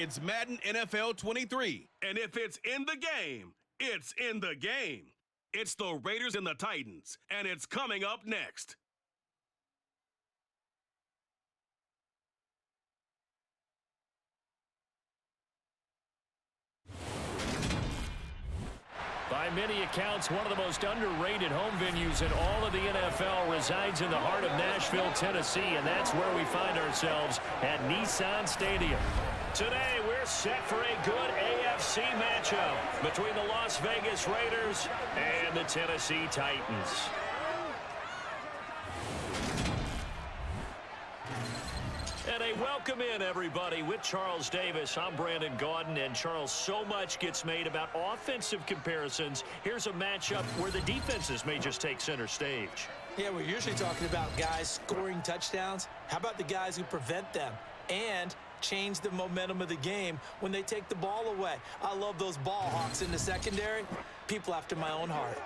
It's Madden NFL 23. And if it's in the game, it's in the game. It's the Raiders and the Titans, and it's coming up next. By many accounts, one of the most underrated home venues in all of the NFL resides in the heart of Nashville, Tennessee, and that's where we find ourselves at Nissan Stadium. Today, we're set for a good AFC matchup between the Las Vegas Raiders and the Tennessee Titans. And a welcome in, everybody, with Charles Davis. I'm Brandon Gaudin, and Charles, so much gets made about offensive comparisons. Here's a matchup where the defenses may just take center stage. Yeah, we're usually talking about guys scoring touchdowns. How about the guys who prevent them and change the momentum of the game when they take the ball away? I love those ball hawks in the secondary. People after my own heart.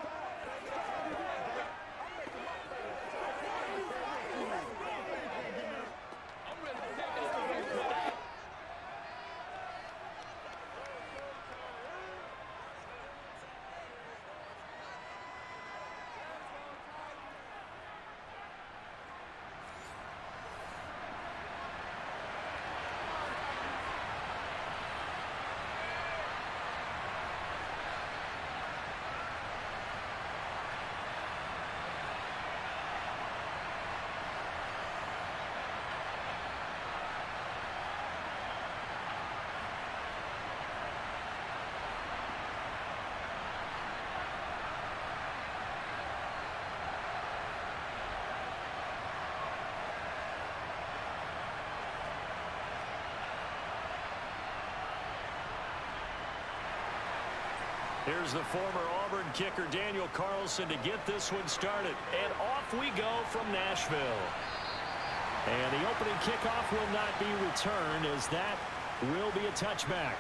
Here's the former Auburn kicker, Daniel Carlson, to get this one started. And off we go from Nashville. And the opening kickoff will not be returned, as that will be a touchback.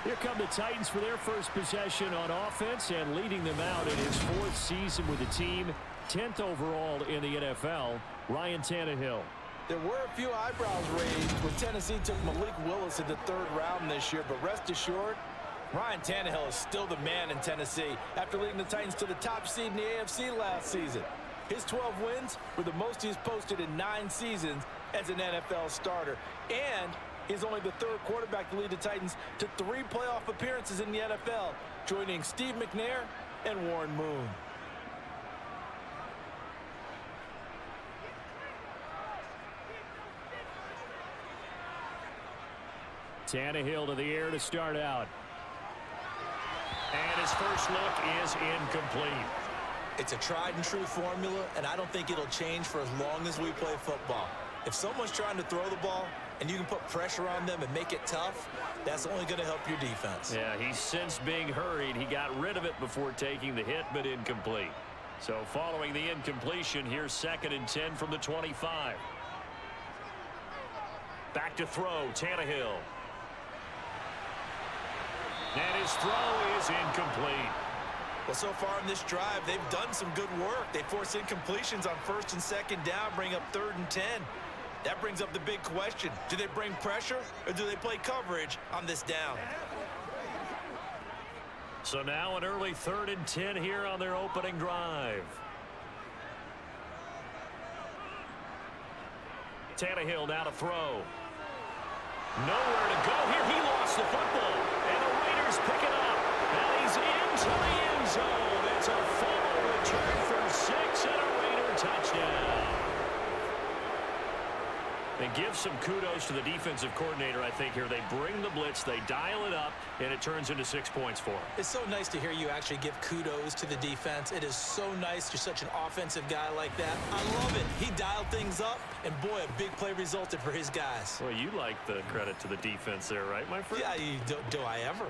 Here come the Titans for their first possession on offense, and leading them out in his fourth season with the team, 10th overall in the NFL, Ryan Tannehill. There were a few eyebrows raised when Tennessee took Malik Willis in the third round this year, but rest assured, Ryan Tannehill is still the man in Tennessee after leading the Titans to the top seed in the AFC last season. His 12 wins were the most he's posted in 9 seasons as an NFL starter. And he's only the third quarterback to lead the Titans to 3 playoff appearances in the NFL, joining Steve McNair and Warren Moon. Tannehill to the air to start out. And his first look is incomplete. It's a tried-and-true formula, and I don't think it'll change for as long as we play football. If someone's trying to throw the ball and you can put pressure on them and make it tough, that's only going to help your defense. Yeah, he's since being hurried. He got rid of it before taking the hit, but incomplete. So following the incompletion, here's 2nd and 10 from the 25. Back to throw, Tannehill. And his throw is incomplete. Well, so far in this drive, they've done some good work. They force incompletions on 1st and 2nd down, bring up 3rd and 10. That brings up the big question. Do they bring pressure or do they play coverage on this down? So now an early 3rd and 10 here on their opening drive. Tannehill now to throw. Nowhere to go here. He lost the football. And the Raiders pick it up. And he's into the end zone. It's a fumble return for 6 and a Raider touchdown. And give some kudos to the defensive coordinator, I think, here. They bring the blitz, they dial it up, and it turns into 6 points for them. It's so nice to hear you actually give kudos to the defense. It is so nice. You're such an offensive guy like that. I love it. He dialed things up, and boy, a big play resulted for his guys. Well, you like the credit to the defense there, right, my friend? Yeah, do I ever?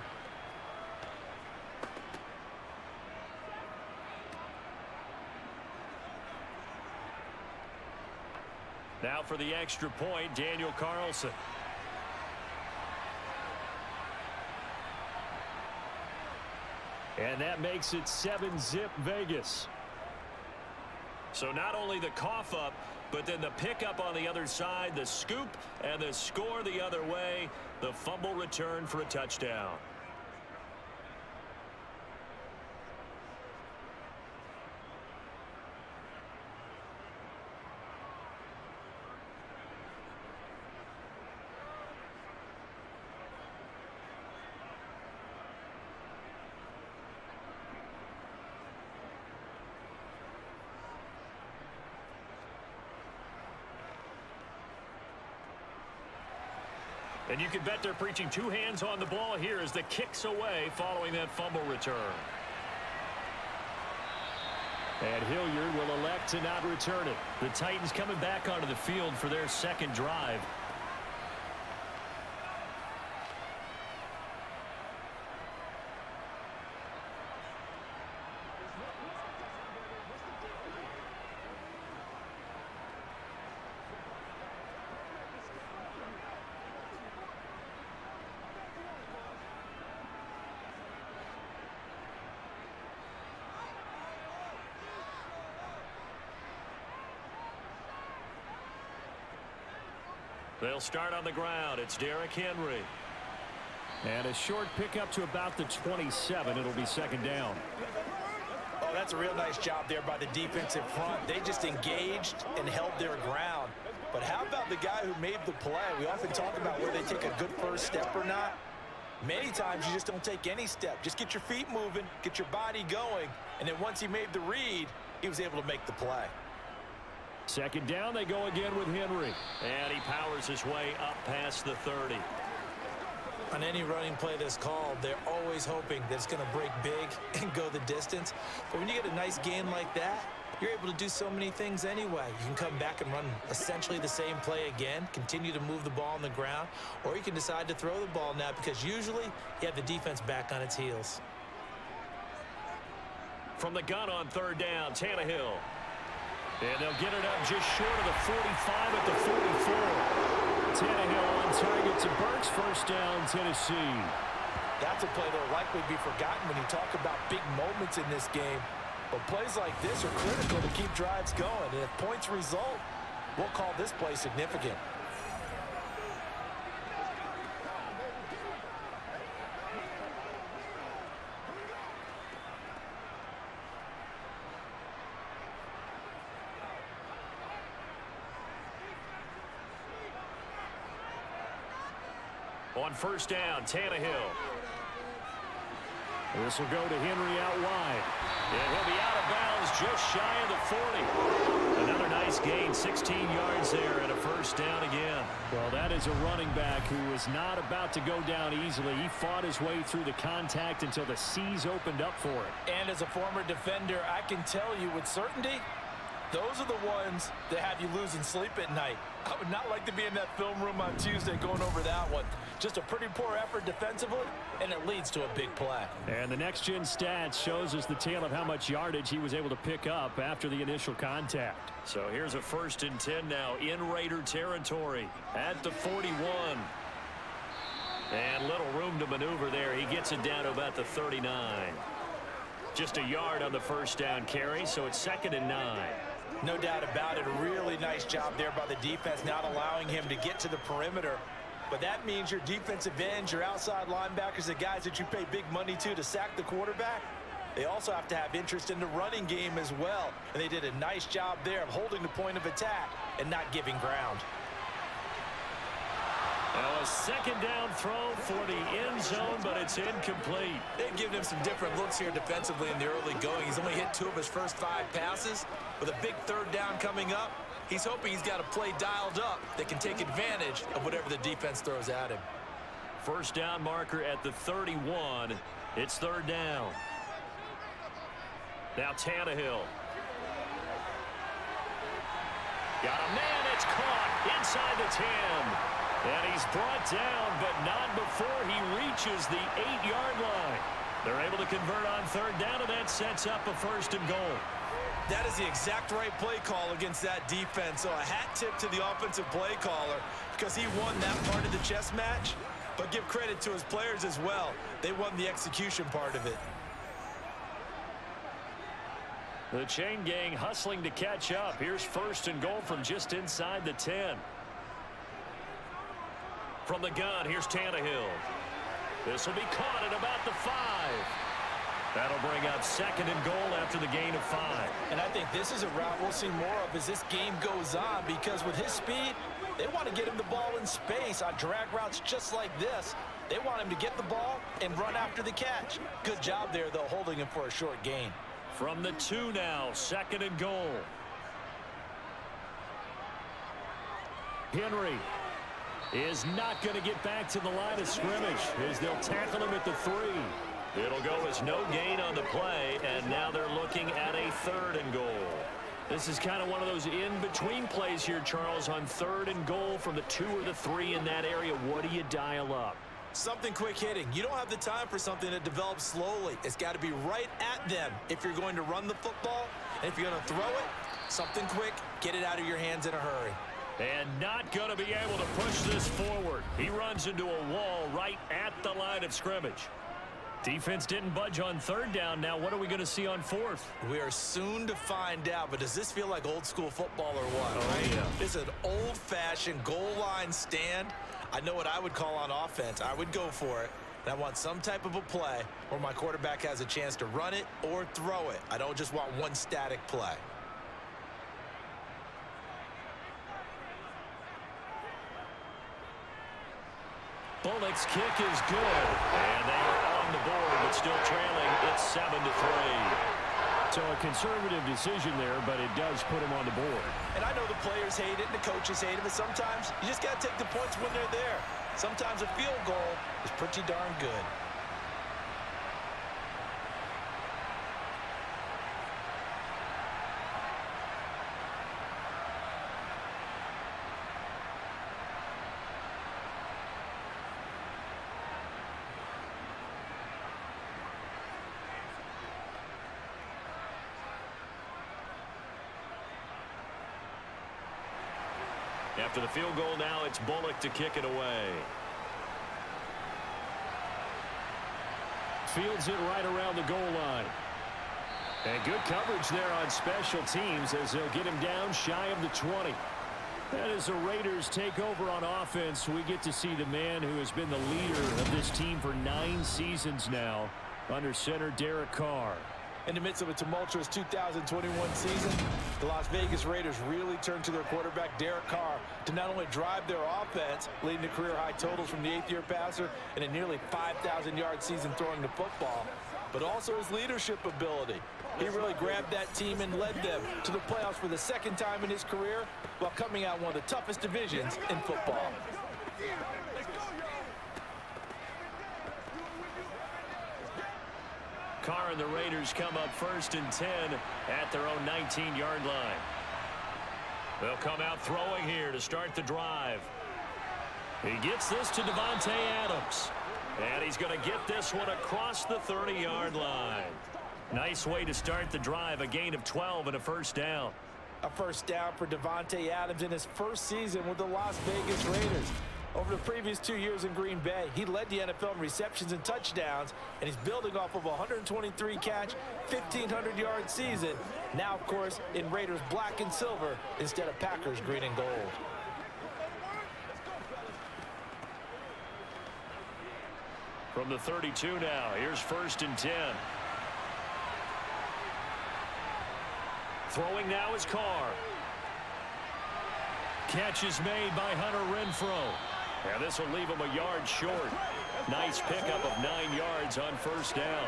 Now for the extra point, Daniel Carlson. And that makes it 7-zip Vegas. So not only the cough up, but then the pickup on the other side, the scoop, and the score the other way. The fumble return for a touchdown. And you can bet they're preaching two hands on the ball here as the kick's away following that fumble return. And Hilliard will elect to not return it. The Titans coming back onto the field for their second drive. They'll start on the ground. It's Derrick Henry. And a short pickup to about the 27. It'll be second down. Oh, that's a real nice job there by the defensive front. They just engaged and held their ground. But how about the guy who made the play? We often talk about where they take a good first step or not. Many times you just don't take any step. Just get your feet moving, get your body going, and then once he made the read, he was able to make the play. Second down, they go again with Henry. And he powers his way up past the 30. On any running play that's called, they're always hoping that it's going to break big and go the distance. But when you get a nice gain like that, you're able to do so many things anyway. You can come back and run essentially the same play again, continue to move the ball on the ground, or you can decide to throw the ball now because usually you have the defense back on its heels. From the gun on third down, Tannehill. And they'll get it up just short of the 45 at the 44. Tannehill on target to Burks. First down, Tennessee. That's a play that will likely be forgotten when you talk about big moments in this game. But plays like this are critical to keep drives going. And if points result, we'll call this play significant. On first down, Tannehill. This will go to Henry out wide. And he'll be out of bounds just shy of the 40. Another nice gain, 16 yards there, and a first down again. Well, that is a running back who was not about to go down easily. He fought his way through the contact until the C's opened up for it. And as a former defender, I can tell you with certainty, those are the ones that have you losing sleep at night. I would not like to be in that film room on Tuesday going over that one. Just a pretty poor effort defensively, and it leads to a big play. And the next-gen stats shows us the tale of how much yardage he was able to pick up after the initial contact. So here's a 1st and 10 now in Raider territory at the 41. And little room to maneuver there. He gets it down to about the 39. Just a yard on the first down carry, so it's 2nd and 9. No doubt about it. A really nice job there by the defense, not allowing him to get to the perimeter. But that means your defensive ends, your outside linebackers, the guys that you pay big money to sack the quarterback, they also have to have interest in the running game as well. And they did a nice job there of holding the point of attack and not giving ground. Now a 2nd down throw for the end zone, but it's incomplete. They've given him some different looks here defensively in the early going. He's only hit 2 of his first 5 passes. With a big 3rd down coming up, he's hoping he's got a play dialed up that can take advantage of whatever the defense throws at him. First down marker at the 31. It's 3rd down. Now Tannehill. Got a man, it's caught inside the 10. And he's brought down, but not before he reaches the 8-yard line. They're able to convert on 3rd down, and that sets up a 1st and goal. That is the exact right play call against that defense. So a hat tip to the offensive play caller because he won that part of the chess match. But give credit to his players as well. They won the execution part of it. The chain gang hustling to catch up. Here's first and goal from just inside the 10. From the gun, here's Tannehill. This will be caught at about the 5. That'll bring up second and goal after the gain of 5. And I think this is a route we'll see more of as this game goes on, because with his speed, they want to get him the ball in space on drag routes just like this. They want him to get the ball and run after the catch. Good job there, though, holding him for a short gain. From the 2 now, second and goal. Henry is not going to get back to the line of scrimmage as they'll tackle him at the 3. It'll go as no gain on the play, and now they're looking at a third and goal. This is kind of one of those in-between plays here, Charles, on third and goal from the 2 or the 3 in that area. What do you dial up? Something quick hitting. You don't have the time for something that develops slowly. It's got to be right at them if you're going to run the football. And if you're going to throw it, something quick, get it out of your hands in a hurry. And not going to be able to push this forward. He runs into a wall right at the line of scrimmage. Defense didn't budge on third down. Now what are we going to see on fourth? We are soon to find out, but does this feel like old school football or what? Oh, right? Yeah. It's an old-fashioned goal line stand. I know what I would call on offense. I would go for it. And I want some type of a play where my quarterback has a chance to run it or throw it. I don't just want one static play. Bullock's kick is good. And they are on the board, but still trailing. It's 7-3. So a conservative decision there, but it does put him on the board. And I know the players hate it and the coaches hate it, but sometimes you just got to take the points when they're there. Sometimes a field goal is pretty darn good. After the field goal now, it's Bullock to kick it away. Fields it right around the goal line. And good coverage there on special teams as they'll get him down shy of the 20. And as the Raiders take over on offense, we get to see the man who has been the leader of this team for 9 seasons now, under center Derek Carr. In the midst of a tumultuous 2021 season, the Las Vegas Raiders really turned to their quarterback, Derek Carr, to not only drive their offense, leading to career-high totals from the 8th-year passer and a nearly 5,000-yard season throwing the football, but also his leadership ability. He really grabbed that team and led them to the playoffs for the 2nd time in his career while coming out one of the toughest divisions in football. Carr and the Raiders come up 1st and 10 at their own 19-yard line. They'll come out throwing here to start the drive. He gets this to Davante Adams. And he's going to get this one across the 30-yard line. Nice way to start the drive, a gain of 12 and a first down. A first down for Davante Adams in his first season with the Las Vegas Raiders. Over the previous 2 years in Green Bay, he led the NFL in receptions and touchdowns, and he's building off of a 123-catch, 1,500-yard season. Now, of course, in Raiders black and silver instead of Packers green and gold. From the 32 now, here's 1st and 10. Throwing now is Carr. Catch is made by Hunter Renfrow. And this will leave him a yard short. Nice pickup of 9 yards on first down.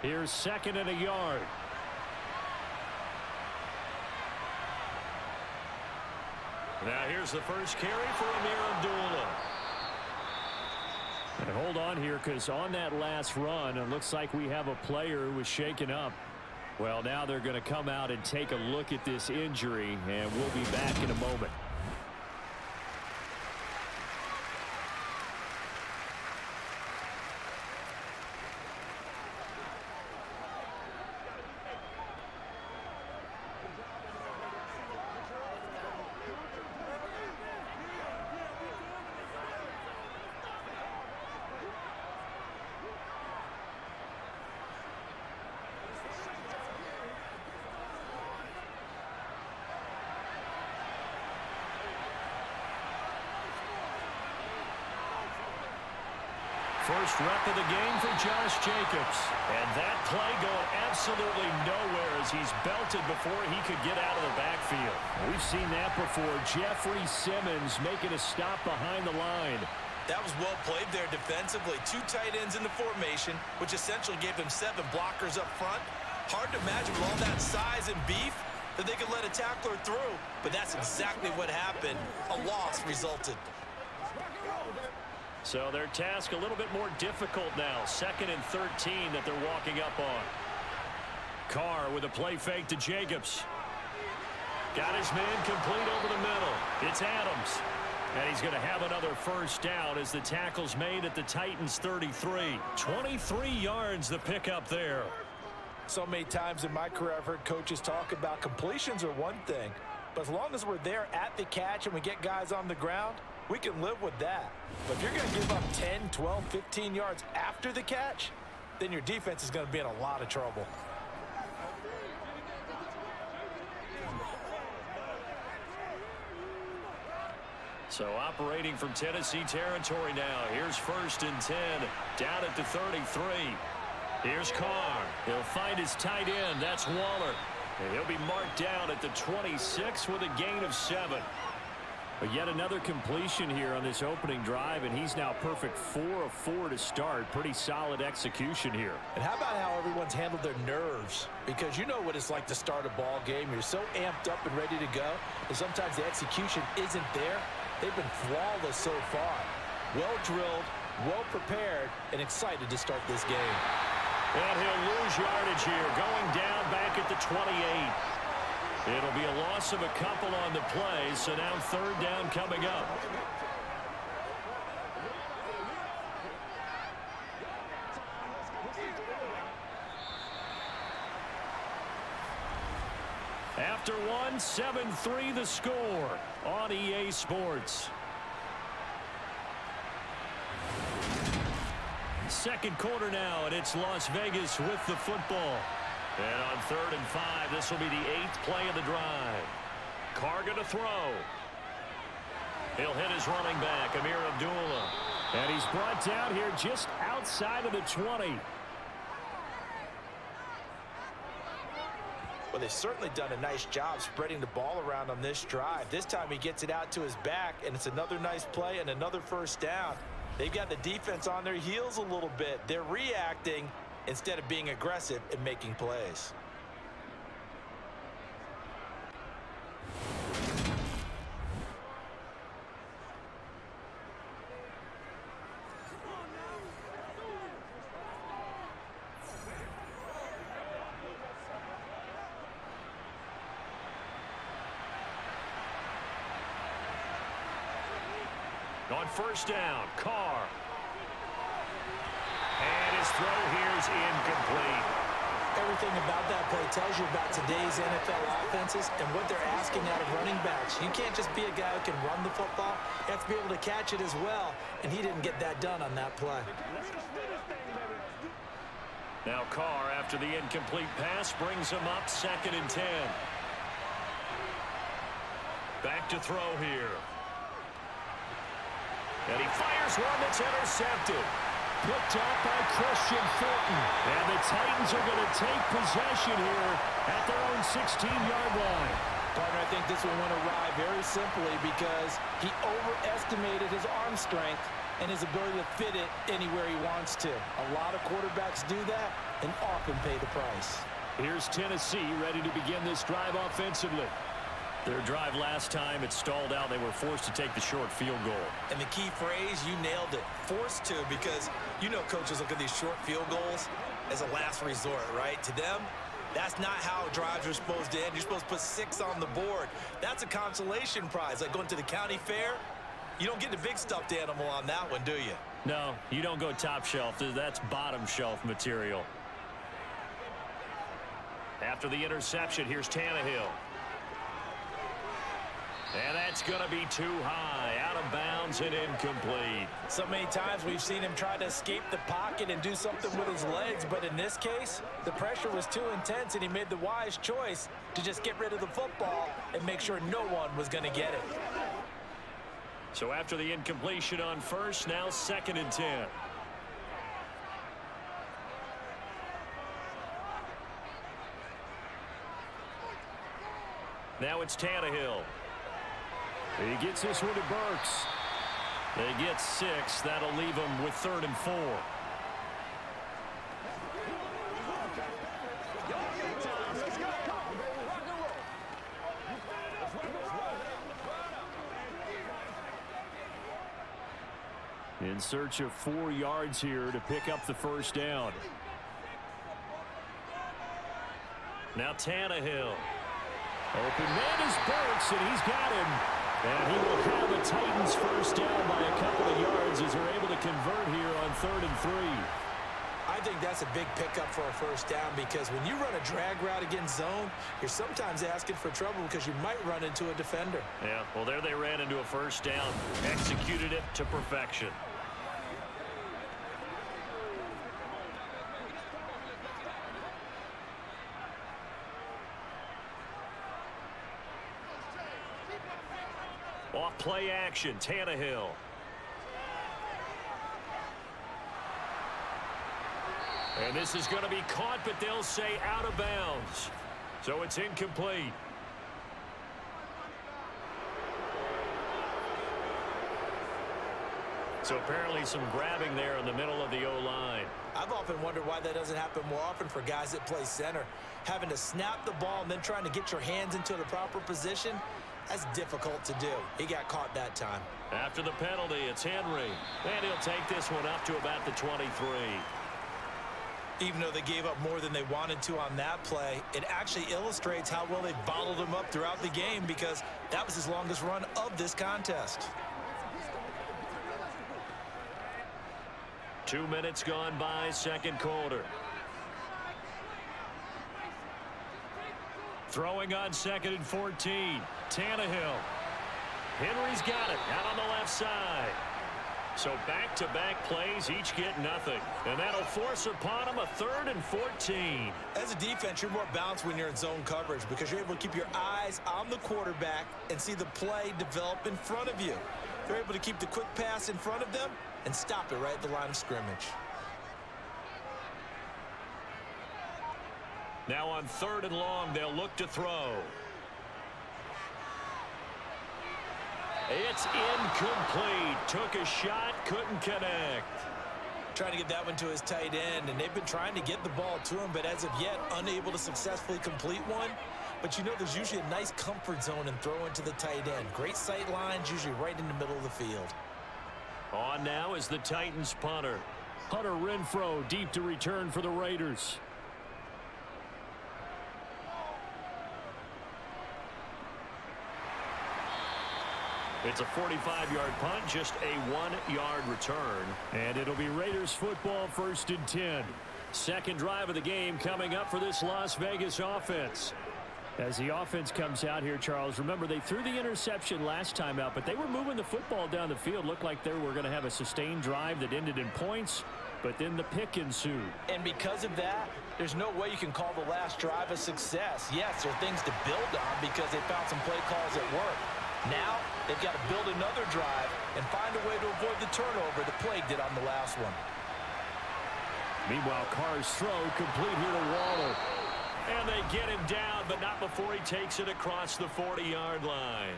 Here's 2nd and a yard. Now here's the first carry for Amir Abdullah. And hold on here, because on that last run, it looks like we have a player who was shaken up. Well, now they're going to come out and take a look at this injury, and we'll be back in a moment. First rep of the game for Josh Jacobs. And that play going absolutely nowhere as he's belted before he could get out of the backfield. We've seen that before. Jeffrey Simmons making a stop behind the line. That was well played there defensively. 2 tight ends in the formation, which essentially gave them 7 blockers up front. Hard to imagine with all that size and beef that they could let a tackler through, but that's exactly what happened. A loss resulted. So their task a little bit more difficult now. 2nd and 13 that they're walking up on. Carr with a play fake to Jacobs. Got his man complete over the middle. It's Adams. And he's going to have another first down as the tackle's made at the Titans' 33. 23 yards the pickup there. So many times in my career I've heard coaches talk about completions are one thing, but as long as we're there at the catch and we get guys on the ground, we can live with that. But if you're going to give up 10, 12, 15 yards after the catch, then your defense is going to be in a lot of trouble. So operating from Tennessee territory now. Here's 1st and 10 down at the 33. Here's Carr. He'll find his tight end. That's Waller. And he'll be marked down at the 26 with a gain of 7. But yet another completion here on this opening drive, and he's now perfect 4 of 4 to start. Pretty solid execution here. And how about how everyone's handled their nerves? Because you know what it's like to start a ball game. You're so amped up and ready to go, and sometimes the execution isn't there. They've been flawless so far. Well drilled, well prepared, and excited to start this game. And he'll lose yardage here, going down back at the 28. It'll be a loss of a couple on the play, so now 3rd down coming up. After 1, 7-3 the score on EA Sports. 2nd quarter now, and it's Las Vegas with the football. And on 3rd and 5, this will be the 8th play of the drive. Carr going to throw. He'll hit his running back, Amir Abdullah. And he's brought down here just outside of the 20. Well, they've certainly done a nice job spreading the ball around on this drive. This time he gets it out to his back, and it's another nice play and another first down. They've got the defense on their heels a little bit. They're reacting instead of being aggressive and making plays. On 1st down, Carr. And his throw here is incomplete. Everything about that play tells you about today's NFL offenses and what they're asking out of running backs. You can't just be a guy who can run the football. You have to be able to catch it as well, and he didn't get that done on that play. Now Carr, after the incomplete pass, brings him up 2nd and 10. Back to throw here. And he fires one that's intercepted. Picked up by Christian Fulton. And the Titans are going to take possession here at their own 16-yard line. Partner, I think this one went awry very simply because he overestimated his arm strength and his ability to fit it anywhere he wants to. A lot of quarterbacks do that and often pay the price. Here's Tennessee ready to begin this drive offensively. Their drive last time, it stalled out. They were forced to take the short field goal. And the key phrase, you nailed it, forced to, because you know coaches look at these short field goals as a last resort, right? To them, that's not how drives are supposed to end. You're supposed to put 6 on the board. That's a consolation prize, like going to the county fair. You don't get the big stuffed animal on that one, do you? No, you don't go top shelf. That's bottom shelf material. After the interception, here's Tannehill. And that's going to be too high, out of bounds and incomplete. So many times we've seen him try to escape the pocket and do something with his legs, but in this case, the pressure was too intense and he made the wise choice to just get rid of the football and make sure no one was going to get it. So after the incompletion on 1st, now 2nd and 10. it's Tannehill. He gets this one to Burks. They get 6. That'll leave them with 3rd and 4. In search of 4 yards here to pick up the first down. Now Tannehill. Open man is Burks, and he's got him. And he will have a Titans first down by a couple of yards as they're able to convert here on 3rd and 3. I think that's a big pickup for a first down because when you run a drag route against zone, you're sometimes asking for trouble because you might run into a defender. Yeah, well, there they ran into a first down. Executed it to perfection. Off play action, Tannehill. And this is going to be caught, but they'll say out of bounds. So it's incomplete. So apparently some grabbing there in the middle of the O-line. I've often wondered why that doesn't happen more often for guys that play center. Having to snap the ball and then trying to get your hands into the proper position, that's difficult to do. He got caught that time. After the penalty, it's Henry. And he'll take this one up to about the 23. Even though they gave up more than they wanted to on that play, it actually illustrates how well they bottled him up throughout the game because that was his longest run of this contest. 2 minutes gone by, second quarter. Throwing on 2nd and 14. Tannehill. Henry's got it out on the left side. So back-to-back plays, each get nothing. And that'll force upon him a 3rd and 14. As a defense, you're more balanced when you're in zone coverage because you're able to keep your eyes on the quarterback and see the play develop in front of you. They're able to keep the quick pass in front of them and stop it right at the line of scrimmage. Now on 3rd and long, they'll look to throw. It's incomplete. Took a shot, couldn't connect. Trying to get that one to his tight end, and they've been trying to get the ball to him, but as of yet, unable to successfully complete one. But you know there's usually a nice comfort zone and throw into the tight end. Great sight lines, usually right in the middle of the field. On now is the Titans punter. Hunter Renfrow deep to return for the Raiders. It's a 45-yard punt, just a 1-yard return. And it'll be Raiders football, 1st and 10. Second drive of the game coming up for this Las Vegas offense. As the offense comes out here, Charles, remember they threw the interception last time out, but they were moving the football down the field. Looked like they were going to have a sustained drive that ended in points, but then the pick ensued. And because of that, there's no way you can call the last drive a success. Yes, there are things to build on because they found some play calls that work. Now, they've got to build another drive and find a way to avoid the turnover that plagued it on the last one. Meanwhile, Carr's throw complete here to Waller. And they get him down, but not before he takes it across the 40-yard line.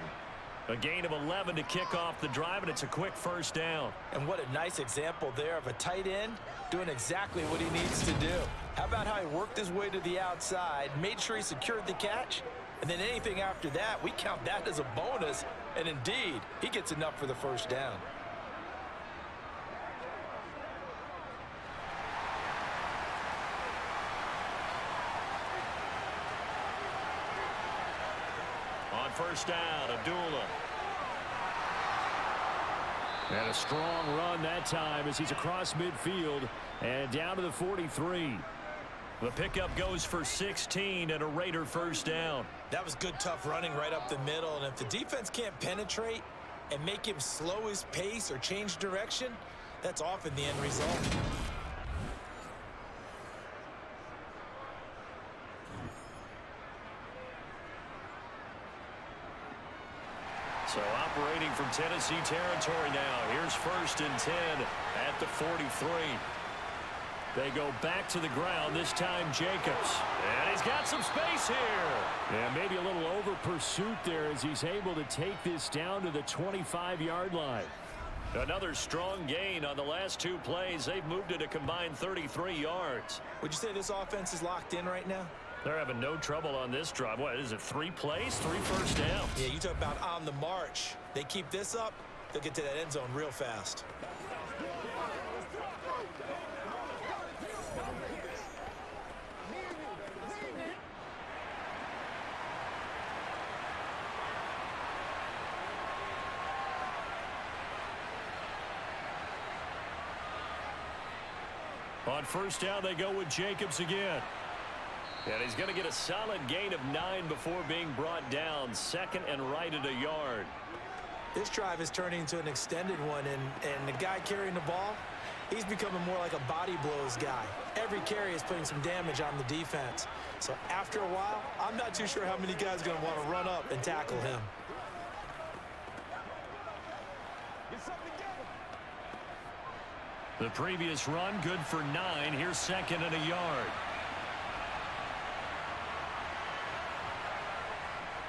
A gain of 11 to kick off the drive, and it's a quick first down. And what a nice example there of a tight end doing exactly what he needs to do. How about how he worked his way to the outside, made sure he secured the catch, and then anything after that, we count that as a bonus. And indeed, he gets enough for the first down. On first down, Abdullah. And a strong run that time as he's across midfield and down to the 43. The pickup goes for 16 and a Raider first down. That was good, tough running right up the middle. And if the defense can't penetrate and make him slow his pace or change direction, that's often the end result. So operating from Tennessee territory now. Here's 1st and 10 at the 43. They go back to the ground, this time Jacobs. And he's got some space here. Yeah, maybe a little over pursuit there as he's able to take this down to the 25-yard line. Another strong gain on the last 2 plays. They've moved it a combined 33 yards. Would you say this offense is locked in right now? They're having no trouble on this drive. What is it, 3 plays, 3 first downs? Yeah, you talk about on the march. They keep this up, they'll get to that end zone real fast. On first down, they go with Jacobs again. And he's going to get a solid gain of 9 before being brought down. 2nd and right at a yard. This drive is turning into an extended one, and the guy carrying the ball, he's becoming more like a body blows guy. Every carry is putting some damage on the defense. So after a while, I'm not too sure how many guys are going to want to run up and tackle him. The previous run, good for 9. Here's 2nd and a yard.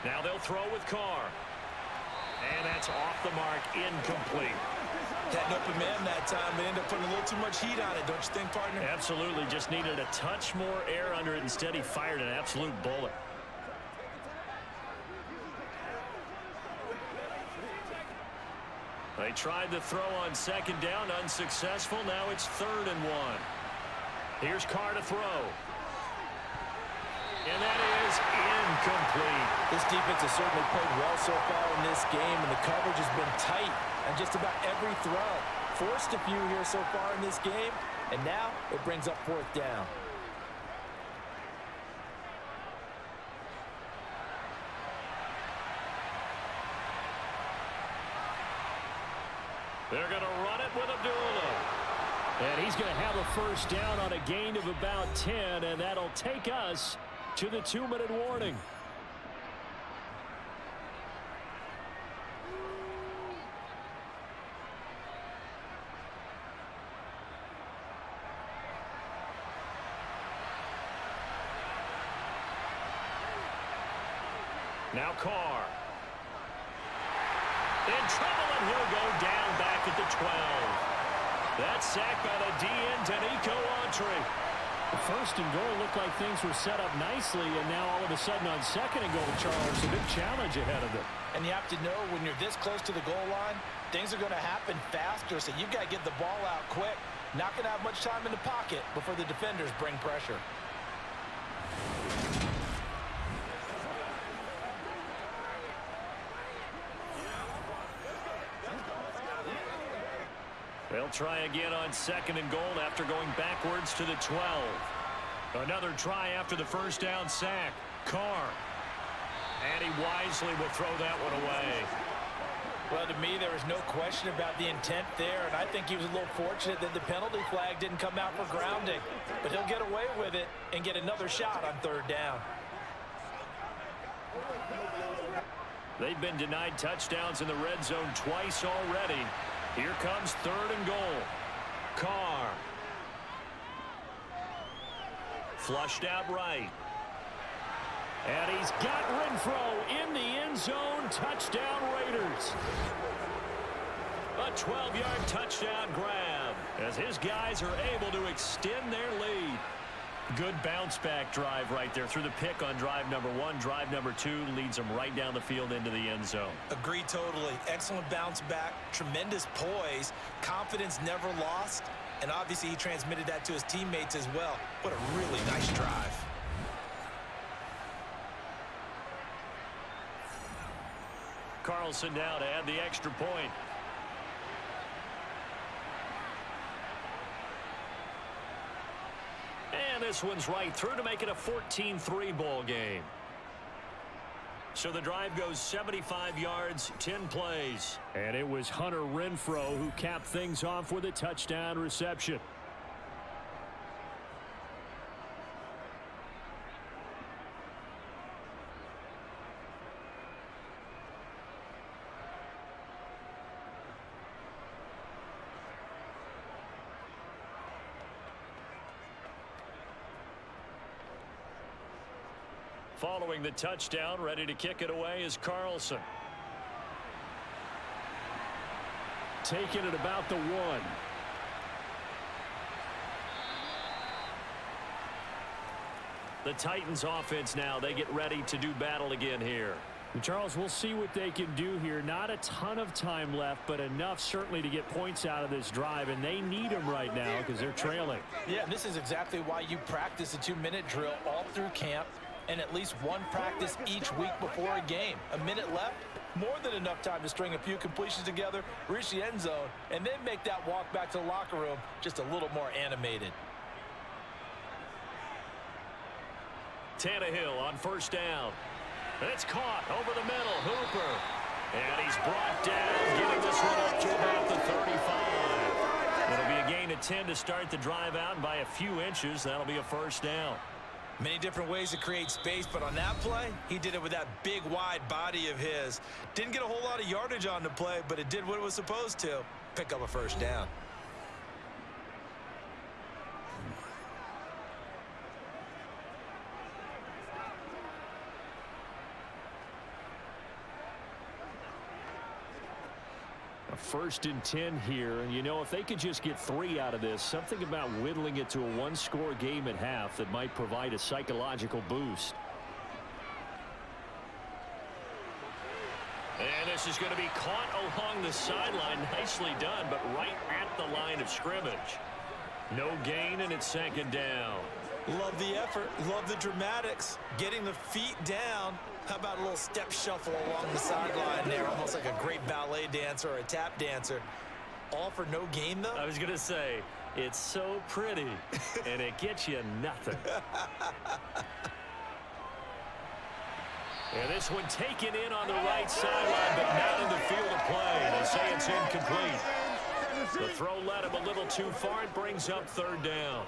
Now they'll throw with Carr. And that's off the mark, incomplete. Had an open man that time, but ended up putting a little too much heat on it, don't you think, partner? Absolutely, just needed a touch more air under it. Instead, he fired an absolute bullet. They tried the throw on 2nd down, unsuccessful. Now it's 3rd and 1. Here's Carr to throw. And that is incomplete. This defense has certainly played well so far in this game, and the coverage has been tight on just about every throw. Forced a few here so far in this game, and now it brings up 4th down. They're going to run it with Abdullah. And he's going to have a first down on a gain of about 10, and that'll take us to the 2-minute warning. Now Carr. In trouble, and he'll go down back at the 12. That's sacked by the DN, ColeOnTheStix. The 1st and goal looked like things were set up nicely, and now all of a sudden on 2nd and goal, Charles, a big challenge ahead of them. And you have to know when you're this close to the goal line, things are going to happen faster, so you've got to get the ball out quick. Not going to have much time in the pocket before the defenders bring pressure. They'll try again on 2nd and goal after going backwards to the 12. Another try after the first down sack. Carr. And he wisely will throw that one away. Well, to me, there was no question about the intent there, and I think he was a little fortunate that the penalty flag didn't come out for grounding. But he'll get away with it and get another shot on 3rd down. They've been denied touchdowns in the red zone twice already. Here comes 3rd and goal. Carr. Flushed out right. And he's got Renfro in the end zone. Touchdown Raiders. A 12-yard touchdown grab as his guys are able to extend their lead. Good bounce-back drive right there through the pick on drive number 1. Drive number 2 leads them right down the field into the end zone. Agree totally. Excellent bounce back, tremendous poise, confidence never lost, and obviously he transmitted that to his teammates as well. What a really nice drive. Carlson now to add the extra point. And this one's right through to make it a 14-3 ball game. So the drive goes 75 yards, 10 plays. And it was Hunter Renfro who capped things off with a touchdown reception. Following the touchdown, ready to kick it away is Carlson. Taking it about the 1. The Titans offense now, they get ready to do battle again here. And Charles, we'll see what they can do here. Not a ton of time left, but enough certainly to get points out of this drive, and they need them right now because they're trailing. Yeah, and this is exactly why you practice a 2-minute drill all through camp and at least one practice each week before a game. A minute left, more than enough time to string a few completions together, reach the end zone, and then make that walk back to the locker room just a little more animated. Tannehill on first down. It's caught over the middle. Hooper. And he's brought down, getting this one up to about the 35. It'll be a gain of 10 to start the drive out, and by a few inches, that'll be a first down. Many different ways to create space, but on that play, he did it with that big, wide body of his. Didn't get a whole lot of yardage on the play, but it did what it was supposed to. Pick up a first down. A 1st and 10 here, and you know, if they could just get 3 out of this, something about whittling it to a 1-score game at half that might provide a psychological boost. And this is going to be caught along the sideline. Nicely done, but right at the line of scrimmage. No gain, and it's 2nd down. Love the effort. Love the dramatics. Getting the feet down. How about a little step shuffle along the sideline there, almost like a great ballet dancer or a tap dancer. All for no gain, though? I was going to say, it's so pretty, and it gets you nothing. And this one taken in on the right sideline, but not in the field of play. They say it's incomplete. The throw led him a little too far. It brings up 3rd down.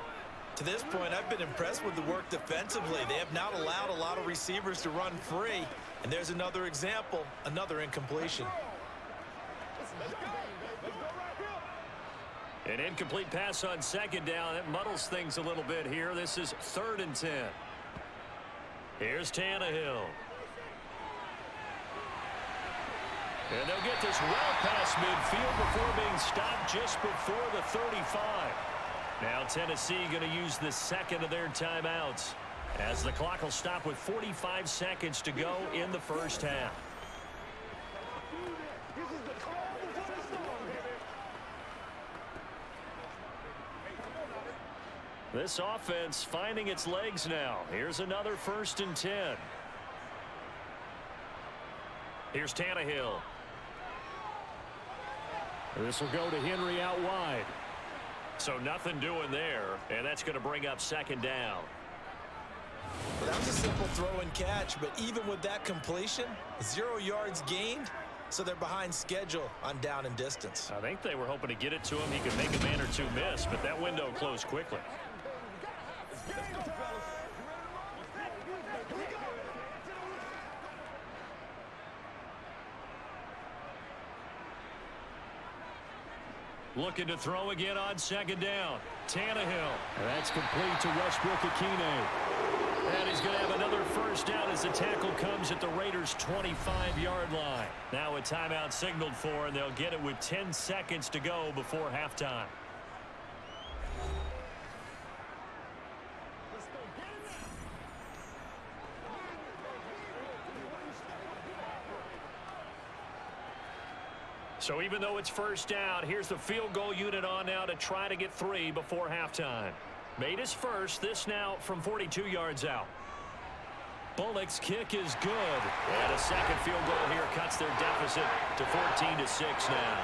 To this point, I've been impressed with the work defensively. They have not allowed a lot of receivers to run free. And there's another example, another incompletion. An incomplete pass on 2nd down. That muddles things a little bit here. This is 3rd and 10. Here's Tannehill. And they'll get this well past midfield before being stopped just before the 35. Now Tennessee going to use the 2nd of their timeouts as the clock will stop with 45 seconds to go in the first half. This offense finding its legs now. Here's another 1st and 10. Here's Tannehill. This will go to Henry out wide. So nothing doing there, and that's going to bring up 2nd down. Well, that was a simple throw and catch, but even with that completion, 0 yards gained, so they're behind schedule on down and distance. I think they were hoping to get it to him. He could make a man or two miss, but that window closed quickly. Looking to throw again on 2nd down. Tannehill. That's complete to Westbrook-Ikhine. And he's going to have another first down as the tackle comes at the Raiders' 25-yard line. Now a timeout signaled for, and they'll get it with 10 seconds to go before halftime. So even though it's first down, here's the field goal unit on now to try to get 3 before halftime. Made his first, this now from 42 yards out. Bullock's kick is good. And a second field goal here cuts their deficit to 14-6 now.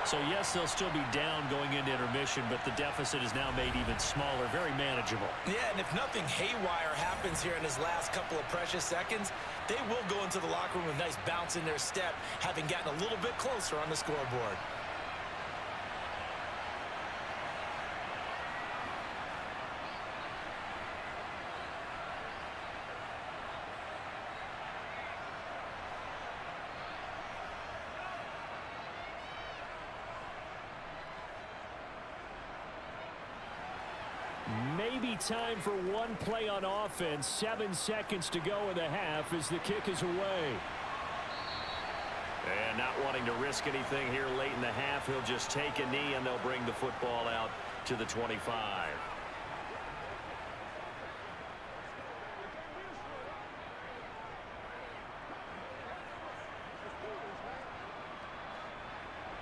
So yes, they'll still be down going into intermission, but the deficit is now made even smaller, very manageable. Yeah, and if nothing haywire happens here in his last couple of precious seconds, they will go into the locker room with a nice bounce in their step, having gotten a little bit closer on the scoreboard. Maybe be time for one play on offense. 7 seconds to go in the half as the kick is away. And not wanting to risk anything here late in the half, he'll just take a knee, and they'll bring the football out to the 25.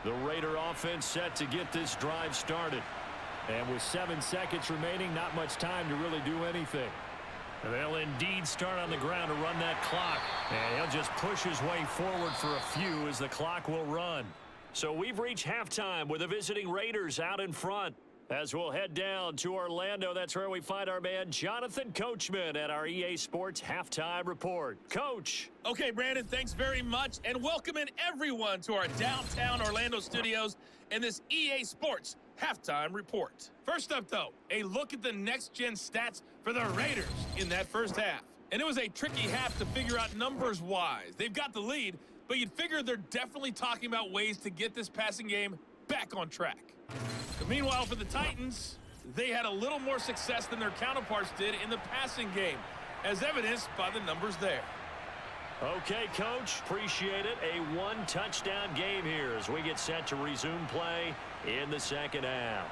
The Raider offense set to get this drive started. And with 7 seconds remaining, not much time to really do anything. They'll indeed start on the ground to run that clock. And he'll just push his way forward for a few as the clock will run. So we've reached halftime with the visiting Raiders out in front. As we'll head down to Orlando, that's where we find our man Jonathan Coachman at our EA Sports Halftime Report. Coach. Okay, Brandon, thanks very much, and welcome in everyone to our downtown Orlando studios and this EA Sports Halftime Report. First up, though, a look at the next-gen stats for the Raiders in that first half. And it was a tricky half to figure out numbers-wise. They've got the lead, but you'd figure they're definitely talking about ways to get this passing game back on track. But meanwhile, for the Titans, they had a little more success than their counterparts did in the passing game, as evidenced by the numbers there. Okay, Coach, appreciate it. A one-touchdown game here as we get set to resume play in the second half.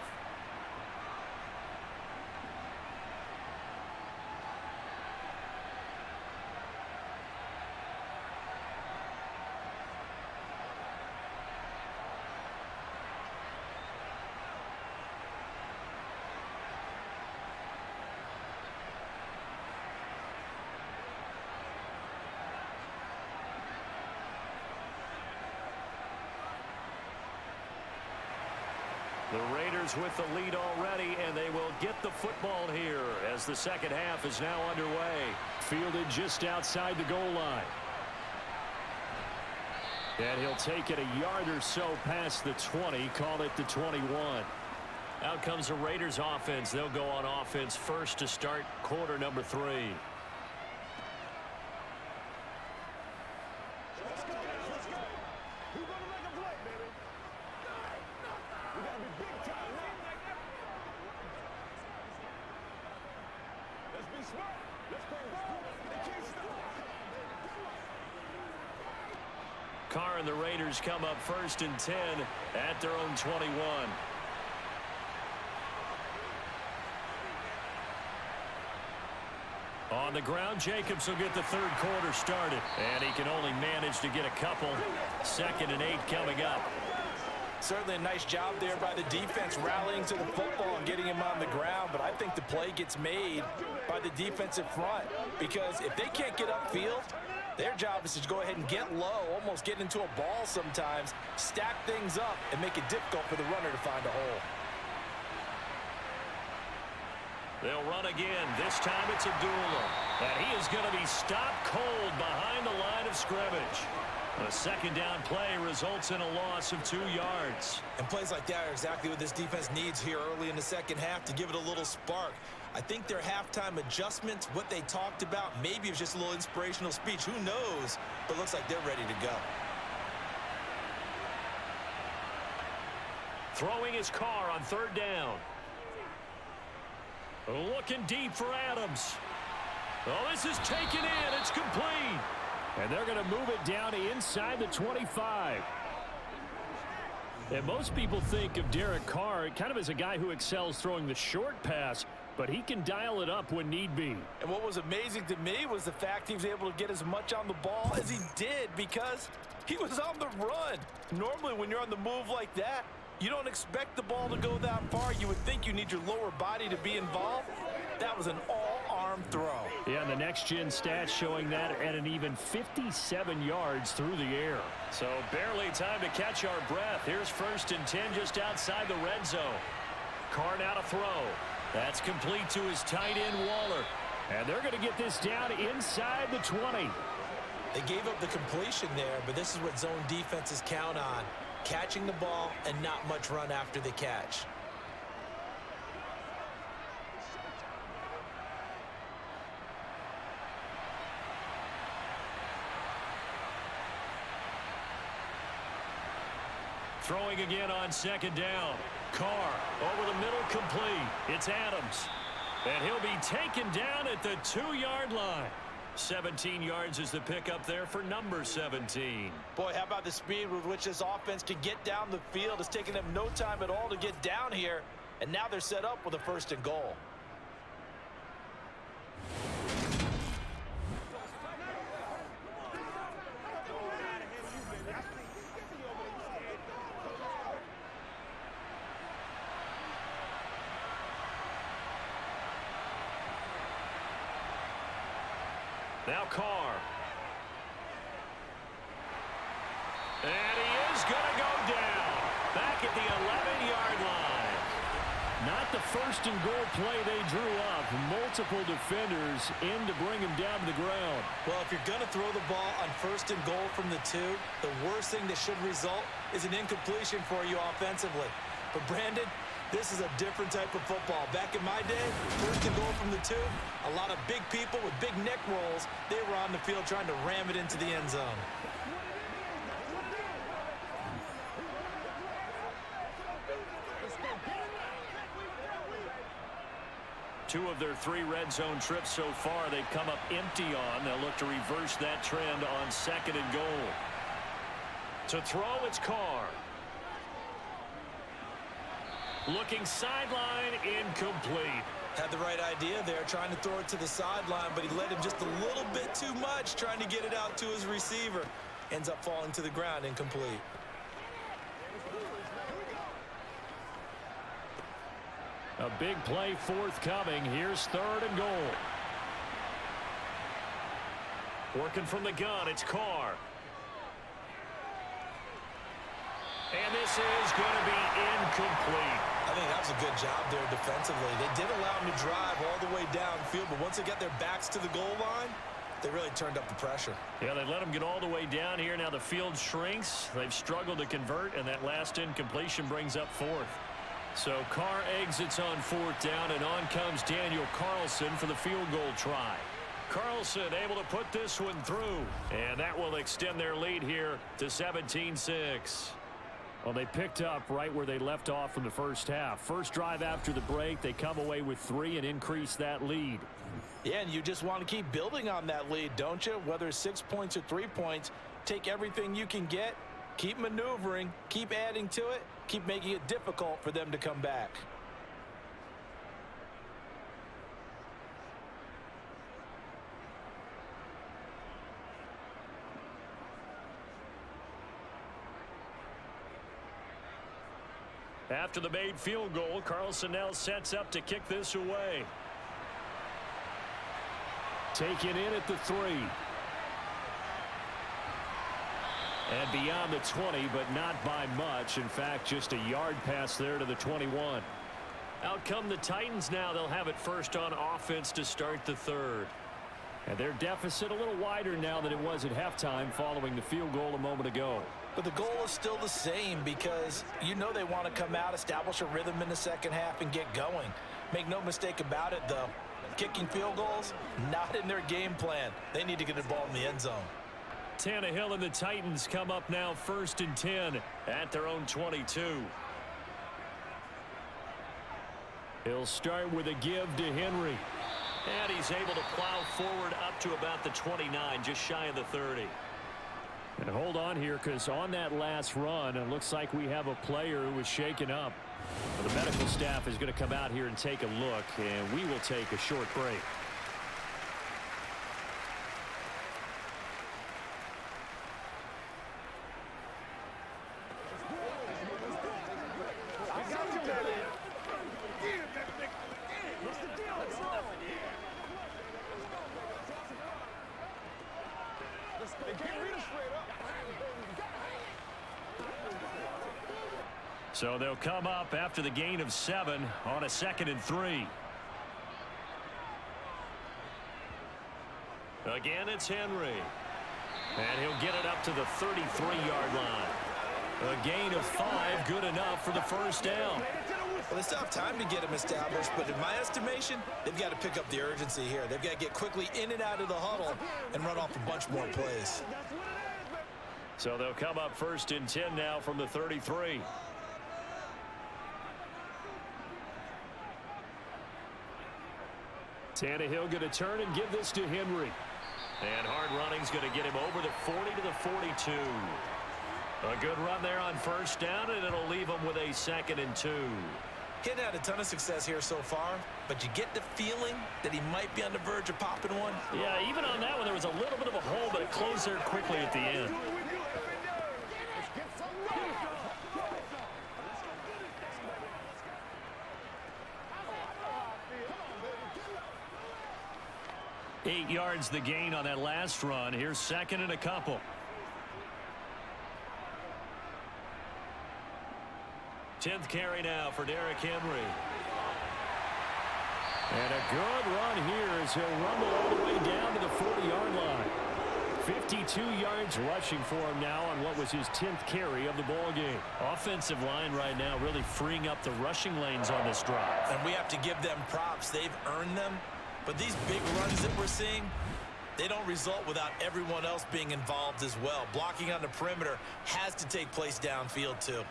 The Raiders with the lead already, and they will get the football here as the second half is now underway. Fielded just outside the goal line. And he'll take it a yard or so past the 20, call it the 21. Out comes the Raiders offense. They'll go on offense first to start quarter number 3. Carr and the Raiders come up 1st and 10 at their own 21. On the ground, Jacobs will get the third quarter started. And he can only manage to get a couple. 2nd and 8 coming up. Certainly a nice job there by the defense rallying to the football and getting him on the ground, but I think the play gets made by the defensive front because if they can't get upfield, their job is to go ahead and get low, almost get into a ball sometimes, stack things up, and make it difficult for the runner to find a hole. They'll run again. This time it's Abdullah. And he is going to be stopped cold behind the line of scrimmage. A second down play results in a loss of 2 yards. And plays like that are exactly what this defense needs here early in the second half to give it a little spark. I think their halftime adjustments, what they talked about, maybe it was just a little inspirational speech. Who knows? But looks like they're ready to go. Throwing his Carr on 3rd down. Looking deep for Adams. Oh, this is taken in. It's complete. And they're going to move it down inside the 25. And most people think of Derek Carr kind of as a guy who excels throwing the short pass, but he can dial it up when need be. And what was amazing to me was the fact he was able to get as much on the ball as he did because he was on the run. Normally when you're on the move like that, you don't expect the ball to go that far. You would think you need your lower body to be involved. That was an all-arm throw. Yeah, and the next-gen stats showing that at an even 57 yards through the air. So barely time to catch our breath. Here's 1st and 10 just outside the red zone. Carr now to throw. That's complete to his tight end, Waller. And they're going to get this down inside the 20. They gave up the completion there, but this is what zone defenses count on. Catching the ball and not much run after the catch. Throwing again on 2nd down. Carr over the middle, complete. It's Adams. And he'll be taken down at the 2-yard line. 17 yards is the pickup there for number 17. Boy, how about the speed with which this offense can get down the field? It's taken them no time at all to get down here, and now they're set up with a 1st and goal. Now Carr. And he is going to go down. Back at the 11-yard line. Not the 1st and goal play they drew up. Multiple defenders in to bring him down to the ground. Well, if you're going to throw the ball on 1st and goal from the 2, the worst thing that should result is an incompletion for you offensively. But Brandon, this is a different type of football. Back in my day, 1st and goal from the 2, a lot of big people with big neck rolls, they were on the field trying to ram it into the end zone. Two of their 3 red zone trips so far, they've come up empty on. They'll look to reverse that trend on 2nd and goal. To throw, it's Carr. Looking sideline, incomplete. Had the right idea there, trying to throw it to the sideline, but he led him just a little bit too much, trying to get it out to his receiver. Ends up falling to the ground, incomplete. A big play forthcoming. Here's 3rd and goal. Working from the gun, it's Carr. And this is going to be incomplete. I think that was a good job there defensively. They did allow him to drive all the way downfield, but once they got their backs to the goal line, they really turned up the pressure. Yeah, they let him get all the way down here. Now the field shrinks. They've struggled to convert, and that last incompletion brings up 4th. So Carr exits on 4th down, and on comes Daniel Carlson for the field goal try. Carlson able to put this one through, and that will extend their lead here to 17-6. Well, they picked up right where they left off from the first half. First drive after the break, they come away with 3 and increase that lead. Yeah, and you just want to keep building on that lead, don't you? Whether it's 6 points or 3 points, take everything you can get, keep maneuvering, keep adding to it, keep making it difficult for them to come back. After the made field goal, Carlson now sets up to kick this away. Taken in at the 3. And beyond the 20, but not by much. In fact, just a yard pass there to the 21. Out come the Titans now. They'll have it first on offense to start the 3rd. And their deficit a little wider now than it was at halftime following the field goal a moment ago. But the goal is still the same because you know they want to come out, establish a rhythm in the second half, and get going. Make no mistake about it, though. Kicking field goals, not in their game plan. They need to get the ball in the end zone. Tannehill and the Titans come up now 1st and 10 at their own 22. He'll start with a give to Henry. And he's able to plow forward up to about the 29, just shy of the 30. And hold on here, because on that last run, it looks like we have a player who was shaken up. Well, the medical staff is going to come out here and take a look, and we will take a short break. So they'll come up after the gain of 7 on a 2nd and 3. Again, it's Henry. And he'll get it up to the 33-yard line. A gain of 5, good enough for the first down. Well, they still have time to get them established, but in my estimation, they've got to pick up the urgency here. They've got to get quickly in and out of the huddle and run off a bunch more plays. So they'll come up 1st and 10 now from the 33. Tannehill going to turn and give this to Henry. And hard running's going to get him over the 40 to the 42. A good run there on first down, and it'll leave him with a 2nd and 2. He hadn't had a ton of success here so far, but you get the feeling that he might be on the verge of popping one. Yeah, even on that one, there was a little bit of a hole, but it closed there quickly at the end. Eight yards the gain on that last run. Here's 2nd and a couple. Tenth carry now for Derrick Henry. And a good run here as he'll rumble all the way down to the 40-yard line. 52 yards rushing for him now on what was his 10th carry of the ball game. Offensive line right now really freeing up the rushing lanes on this drive. And we have to give them props. They've earned them. But these big runs that we're seeing, they don't result without everyone else being involved as well. Blocking on the perimeter has to take place downfield too.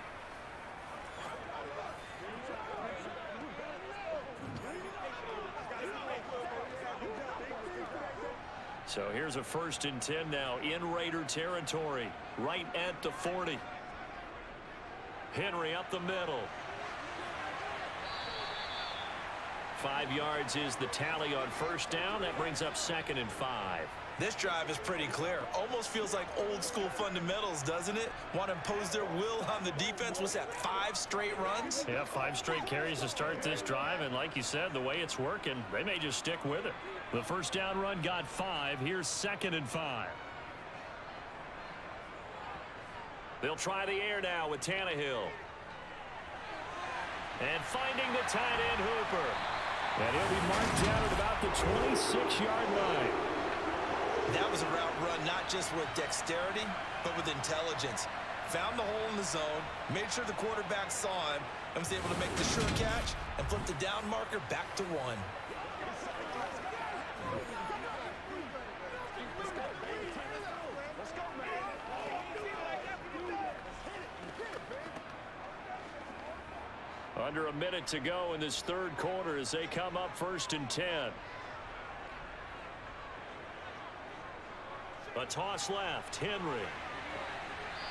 So here's a 1st and 10 now in Raider territory, right at the 40. Henry up the middle. 5 yards is the tally on first down. That brings up 2nd and 5. This drive is pretty clear. Almost feels like old school fundamentals, doesn't it? Want to impose their will on the defense. What's that, 5 straight runs? Yeah, 5 straight carries to start this drive. And like you said, the way it's working, they may just stick with it. The first down run got 5. Here's 2nd and 5. They'll try the air now with Tannehill. And finding the tight end Hooper. And he'll be marked down at about the 26-yard line. That was a route run not just with dexterity, but with intelligence. Found the hole in the zone, made sure the quarterback saw him, and was able to make the sure catch and flip the down marker back to 1. Under a minute to go in this third quarter as they come up 1st and 10. A toss left. Henry.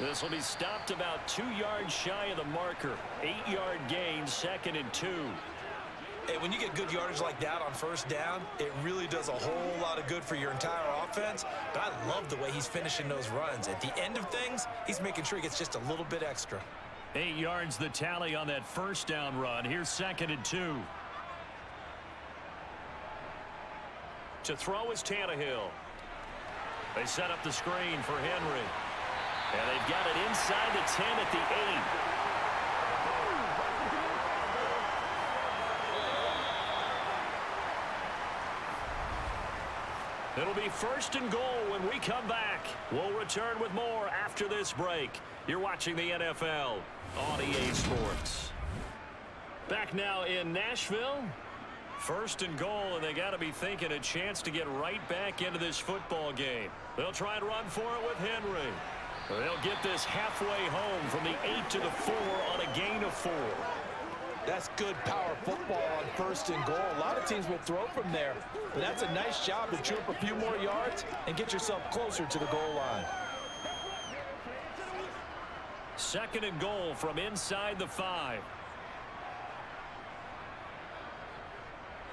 This will be stopped about 2 yards shy of the marker. 8-yard gain, 2nd and 2. Hey, when you get good yardage like that on first down, it really does a whole lot of good for your entire offense. But I love the way he's finishing those runs. At the end of things, he's making sure he gets just a little bit extra. 8 yards the tally on that first down run. Here's 2nd and 2. To throw is Tannehill. They set up the screen for Henry. And they've got it inside the 10 at the 8. It'll be 1st and goal when we come back. We'll return with more after this break. You're watching the NFL on EA Sports. Back now in Nashville. 1st and goal, and they got to be thinking a chance to get right back into this football game. They'll try and run for it with Henry. They'll get this halfway home from the 8 to the 4 on a gain of 4. That's good power football on 1st and goal. A lot of teams will throw from there, but that's a nice job to chew up a few more yards and get yourself closer to the goal line. 2nd and goal from inside the 5.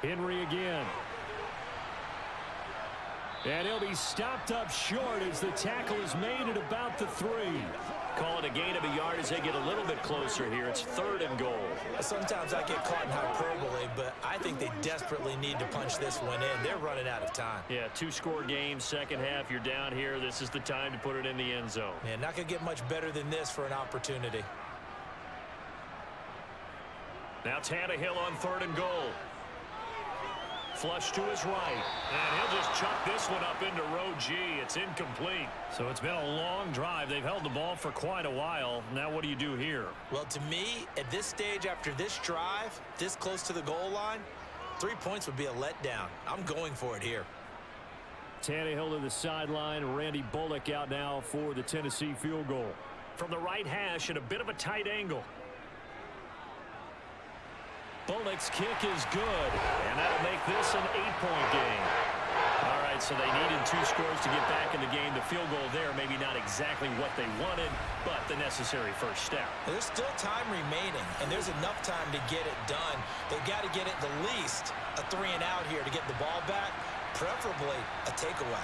Henry again. And he'll be stopped up short as the tackle is made at about the 3. Call it a gain of a yard as they get a little bit closer here. It's 3rd and goal. Sometimes I get caught in hyperbole, but I think they desperately need to punch this one in. They're running out of time. Yeah, 2-score game, second half. You're down here. This is the time to put it in the end zone. Yeah, not going to get much better than this for an opportunity. Now Tannehill on 3rd and goal. Flush to his right. And he'll just chuck this one up into row G. It's incomplete. So it's been a long drive. They've held the ball for quite a while. Now what do you do here? Well, to me, at this stage after this drive, this close to the goal line, 3 points would be a letdown. I'm going for it here. Tannehill to the sideline. Randy Bullock out now for the Tennessee field goal. From the right hash at a bit of a tight angle. Bullock's kick is good, and that'll make this an 8-point game. All right, so they needed 2 scores to get back in the game. The field goal there, maybe not exactly what they wanted, but the necessary first step. There's still time remaining, and there's enough time to get it done. They've got to get it the least a 3-and-out here to get the ball back, preferably a takeaway.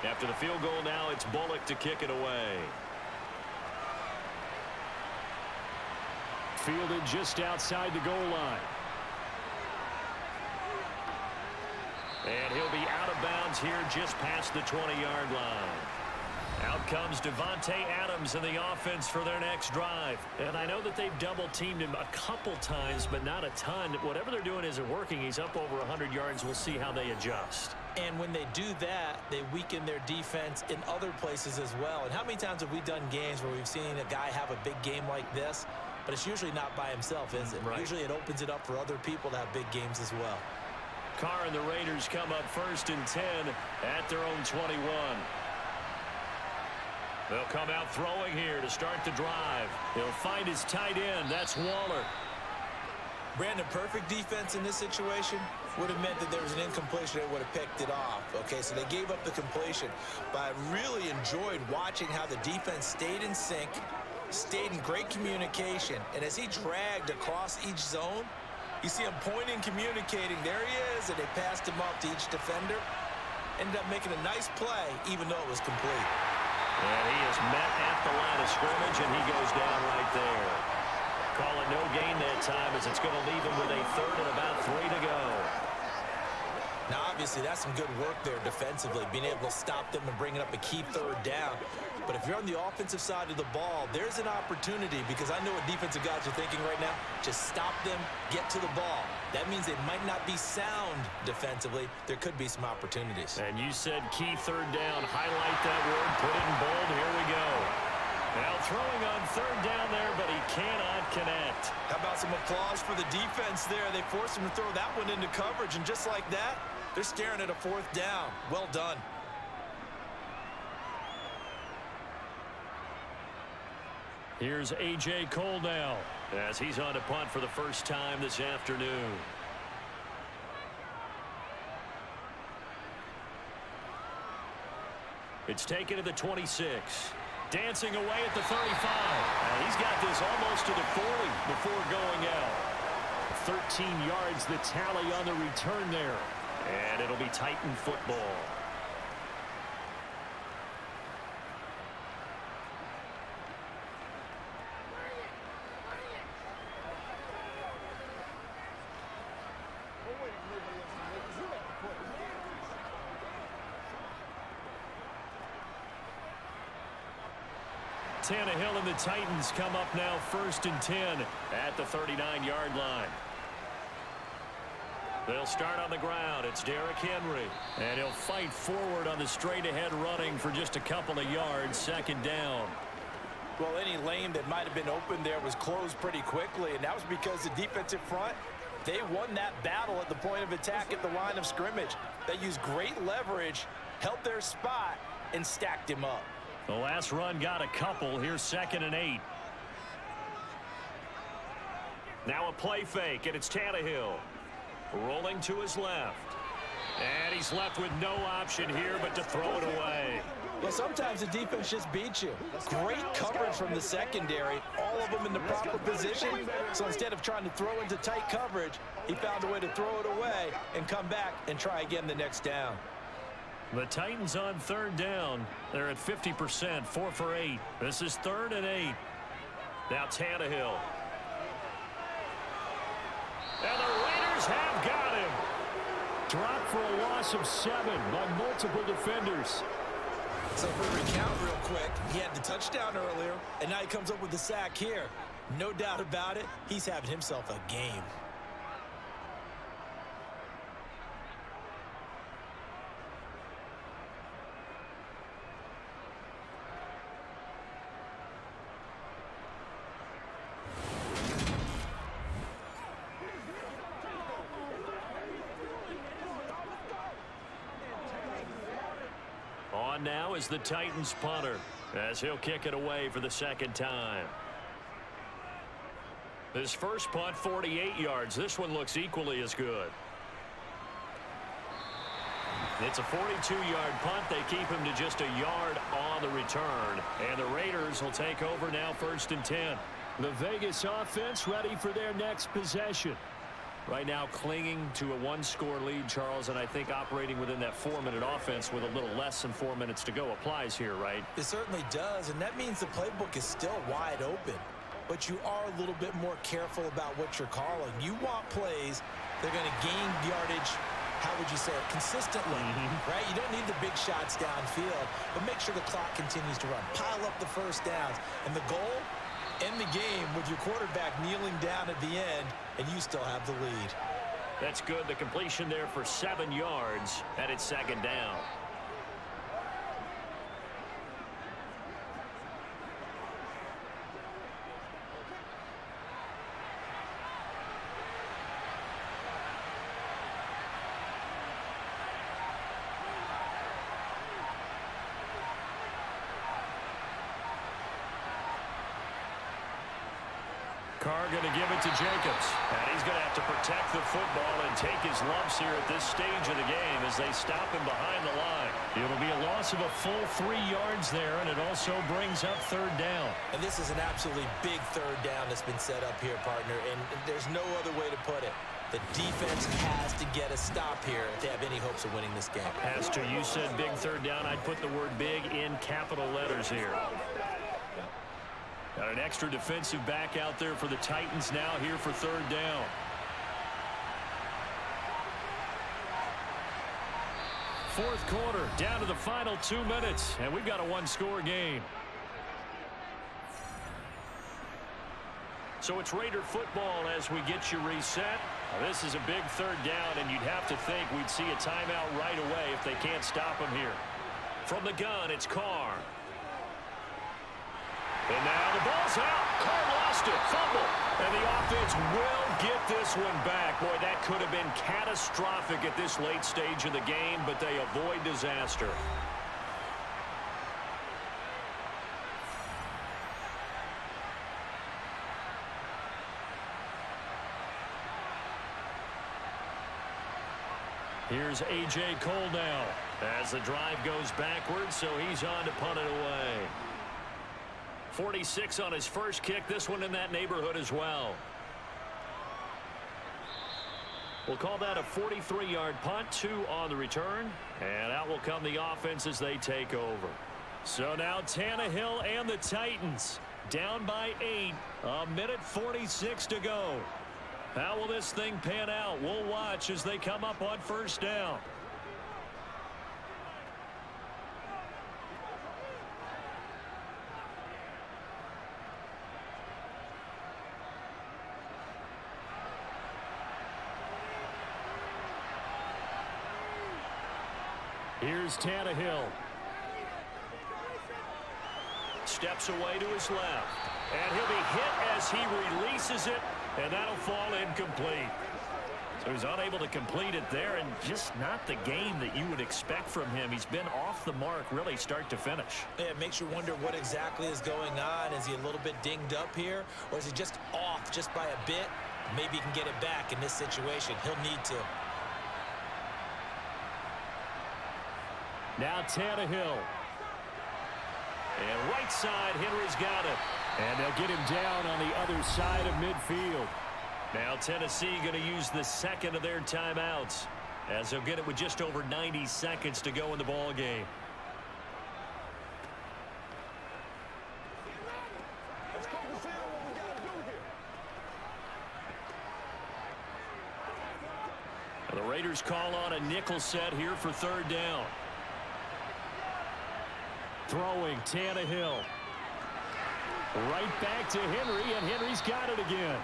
After the field goal now, it's Bullock to kick it away. Fielded just outside the goal line. And he'll be out of bounds here just past the 20-yard line. Out comes Devontae Adams in the offense for their next drive. And I know that they've double-teamed him a couple times, but not a ton. Whatever they're doing isn't working. He's up over 100 yards. We'll see how they adjust. And when they do that, they weaken their defense in other places as well. And how many times have we done games where we've seen a guy have a big game like this, but it's usually not by himself, is it? Right. Usually it opens it up for other people to have big games as well. Carr and the Raiders come up 1st and 10 at their own 21. They'll come out throwing here to start the drive. He'll find his tight end. That's Waller. Brandon, perfect defense in this situation would have meant that there was an incompletion. They would have picked it off. Okay, so they gave up the completion. But I really enjoyed watching how the defense stayed in sync, stayed in great communication. And as he dragged across each zone, you see him pointing, communicating. There he is, and they passed him up to each defender. Ended up making a nice play, even though it was complete. And he is met at the line of scrimmage, and he goes down right there. Call it no gain that time, as it's going to leave him with a 3rd and about 3 to go. Now, obviously, that's some good work there defensively, being able to stop them and bringing up a key 3rd down. But if you're on the offensive side of the ball, there's an opportunity, because I know what defensive guys are thinking right now. Just stop them, get to the ball. That means they might not be sound defensively. There could be some opportunities. And you said key 3rd down. Highlight that word. Put it in bold. Here we go. Now throwing on 3rd down there, but he cannot connect. How about some applause for the defense there? They forced him to throw that one into coverage, and just like that, they're staring at a 4th down. Well done. Here's A.J. Cole now. As he's on to punt for the first time this afternoon. It's taken to the 26. Dancing away at the 35. And he's got this almost to the 40 before going out. 13 yards the tally on the return there. And it'll be Titan football. Tannehill and the Titans come up now 1st and 10 at the 39-yard line. They'll start on the ground. It's Derrick Henry. And he'll fight forward on the straight-ahead running for just a couple of yards. 2nd down. Well, any lane that might have been open there was closed pretty quickly, and that was because the defensive front, they won that battle at the point of attack at the line of scrimmage. They used great leverage, held their spot, and stacked him up. The last run got a couple. Here's 2nd and 8. Now a play fake, and it's Tannehill. Rolling to his left. And he's left with no option here but to throw it away. Well, sometimes the defense just beats you. Great coverage from the secondary. All of them in the proper position. So instead of trying to throw into tight coverage, he found a way to throw it away and come back and try again the next down. The Titans on 3rd down. They're at 50%, 4 for 8. This is 3rd and 8. Now Tannehill. And the Raiders have got him. Dropped for a loss of 7 by multiple defenders. So for a recount real quick, he had the touchdown earlier, and now he comes up with the sack here. No doubt about it, he's having himself a game. on now is the Titans punter, as he'll kick it away for the second time. His first punt, 48 yards. This one looks equally as good. It's a 42-yard punt. They keep him to just a yard on the return. And the Raiders will take over now, 1st and 10. The Vegas offense ready for their next possession. Right now clinging to a one-score lead, Charles, and I think operating within that 4-minute offense with a little less than 4 minutes to go applies here, right? It certainly does, and that means the playbook is still wide open. But you are a little bit more careful about what you're calling. You want plays that are going to gain yardage, how would you say it, consistently, right? You don't need the big shots downfield, but make sure the clock continues to run. Pile up the first downs. And the goal, end the game with your quarterback kneeling down at the end, and you still have the lead. That's good. The completion there for 7 yards, and it's 2nd down. Carr going to give it to Jacobs. And he's going to have to protect the football and take his lumps here at this stage of the game as they stop him behind the line. It'll be a loss of a full 3 yards there, and it also brings up 3rd down. And this is an absolutely big 3rd down that's been set up here, partner, and there's no other way to put it. The defense has to get a stop here if they have any hopes of winning this game. Has to. You said big 3rd down. I'd put the word big in capital letters here. Got an extra defensive back out there for the Titans now here for 3rd down. Fourth quarter, down to the final 2 minutes, and we've got a one-score game. So it's Raider football as we get you reset. Now, this is a big 3rd down, and you'd have to think we'd see a timeout right away if they can't stop him here. From the gun, it's Carr. And now the ball's out. Carr lost it. Fumble. And the offense will get this one back. Boy, that could have been catastrophic at this late stage of the game, but they avoid disaster. Here's A.J. Cole now. As the drive goes backwards, so he's on to punt it away. 46 on his first kick. This one in that neighborhood as well. We'll call that a 43-yard punt, 2 on the return. And out will come the offense as they take over. So now Tannehill and the Titans down by 8. 1:46 to go. How will this thing pan out? We'll watch as they come up on 1st down. Here's Tannehill. Steps away to his left. And he'll be hit as he releases it, and that'll fall incomplete. So he's unable to complete it there, and just not the game that you would expect from him. He's been off the mark really start to finish. Yeah, it makes you wonder what exactly is going on. Is he a little bit dinged up here, or is he just off just by a bit? Maybe he can get it back in this situation. He'll need to. Now Tannehill. And right side, Henry's got it. And they'll get him down on the other side of midfield. Now Tennessee going to use the second of their timeouts, as they'll get it with just over 90 seconds to go in the ball game. And the Raiders call on a nickel set here for 3rd down. Throwing Tannehill. Right back to Henry, and Henry's got it again.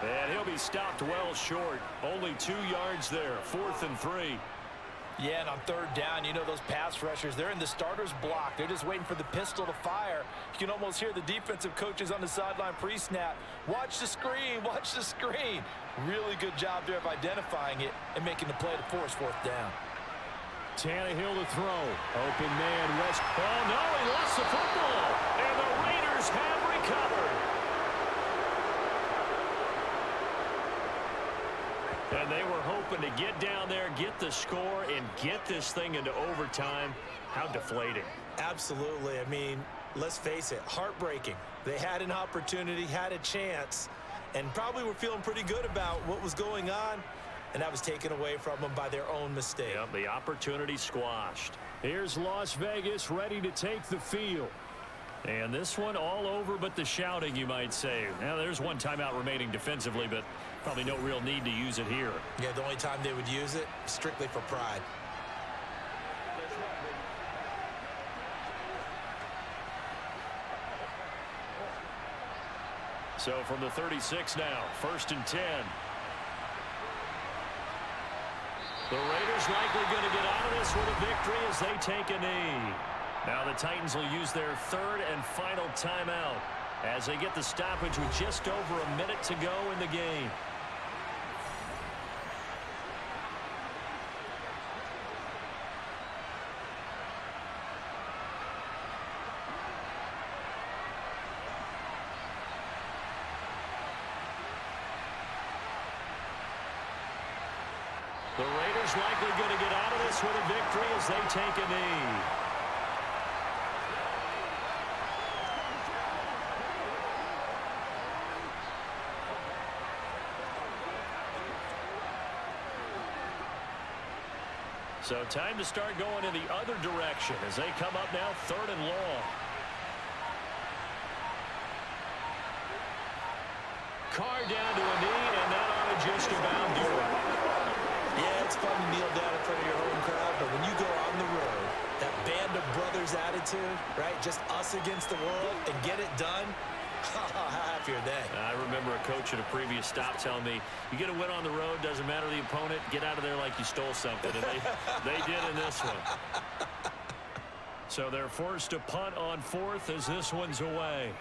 And he'll be stopped well short. Only 2 yards there. 4th and 3. Yeah, and on 3rd down, you know those pass rushers, they're in the starter's block. They're just waiting for the pistol to fire. You can almost hear the defensive coaches on the sideline pre-snap. Watch the screen, watch the screen. Really good job there of identifying it and making the play to force 4th down. Tannehill to throw. Open man, West. Oh, no, he lost the football. And the Raiders have recovered. And they were hoping to get down there, get the score, and get this thing into overtime. How deflating. Absolutely. I mean, let's face it, heartbreaking. They had an opportunity, had a chance, and probably were feeling pretty good about what was going on, and that was taken away from them by their own mistake. Yep, the opportunity squashed. Here's Las Vegas ready to take the field. And this one all over but the shouting, you might say. Now, there's one timeout remaining defensively, but probably no real need to use it here. Yeah, the only time they would use it, strictly for pride. So from the 36 now, 1st and 10. The Raiders likely going to get out of this with a victory as they take a knee. Now the Titans will use their 3rd and final timeout as they get the stoppage with just over a minute to go in the game. The Raiders likely going to get out of this with a victory as they take a knee. So time to start going in the other direction as they come up now 3rd and long. Carr down to a knee, and that ought to just about do it. Yeah, it's fun to kneel down in front of your home crowd, but when you go on the road, that band of brothers attitude, right, just us against the world, and get it done, how happy are they? I remember a coach at a previous stop telling me, you get a win on the road, doesn't matter the opponent, get out of there like you stole something. And they did in this one. So they're forced to punt on 4th as this one's away.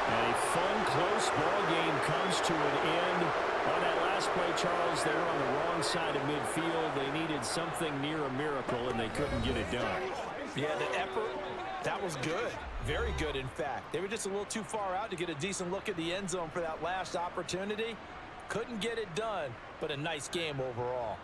A fun, close ball game comes to an end. On that last play, Charles, they were on the wrong side of midfield. They needed something near a miracle, and they couldn't get it done. Yeah, the effort, that was good. Very good, in fact. They were just a little too far out to get a decent look at the end zone for that last opportunity. Couldn't get it done, but a nice game overall.